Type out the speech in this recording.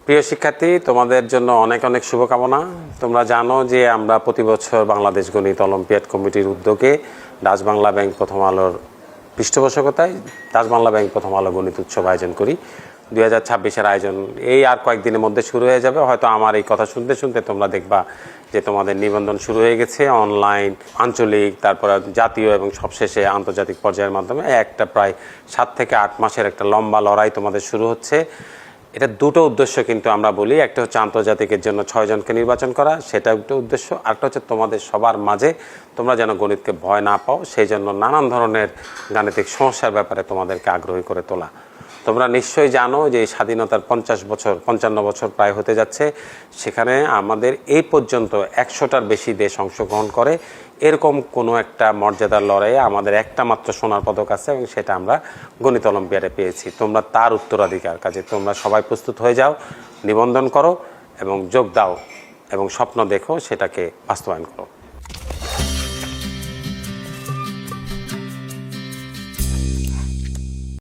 প্রিয় শিক্ষার্থী, তোমাদের জন্য অনেক অনেক শুভকামনা। তোমরা জানো যে আমরা প্রতি বছর বাংলাদেশ গণিত অলিম্পিয়াড কমিটির উদ্যোগে ডাচ বাংলা ব্যাংক প্রথম আলোর পৃষ্ঠপোষকতায় ডাচ বাংলা ব্যাংক প্রথম আলো গণিত উৎসব আয়োজন করি। 2026-এর আয়োজন এই আর কয়েকদিনের মধ্যে শুরু হয়ে যাবে। হয়তো আমার এই কথা শুনতে শুনতে তোমরা দেখবা যে তোমাদের নিবন্ধন শুরু হয়ে গেছে অনলাইন, আঞ্চলিক, তারপর জাতীয় এবং সবশেষে আন্তর্জাতিক পর্যায়ের মাধ্যমে। একটা প্রায় 7 থেকে 8 মাসের একটা লম্বা লড়াই তোমাদের শুরু হচ্ছে। এটা দুটো উদ্দেশ্য কিন্তু আমরা বলি, একটা হচ্ছে আন্তর্জাতিকের জন্য 6 জনকে নির্বাচন করা, সেটা একটা উদ্দেশ্য। আরেকটা হচ্ছে তোমাদের সবার মাঝে তোমরা যেন গণিতকে ভয় না পাও, সেই জন্য নানান ধরনের গাণিতিক সমস্যার ব্যাপারে তোমাদেরকে আগ্রহী করে তোলা। তোমরা নিশ্চয়ই জানো যে এই স্বাধীনতার 55 বছর প্রায় হতে যাচ্ছে। সেখানে আমাদের এই পর্যন্ত 100টার বেশি দেশ অংশগ্রহণ করে। এরকম কোনো একটা মর্যাদার লড়াইয়ে আমাদের একটা মাত্র সোনার পদক আছে এবং সেটা আমরা গণিত অলিম্পিয়াডে পেয়েছি। তোমরা তার উত্তরাধিকার, কাজে তোমরা সবাই প্রস্তুত হয়ে যাও, নিবন্ধন করো এবং যোগ দাও এবং স্বপ্ন দেখো, সেটাকে বাস্তবায়ন করো।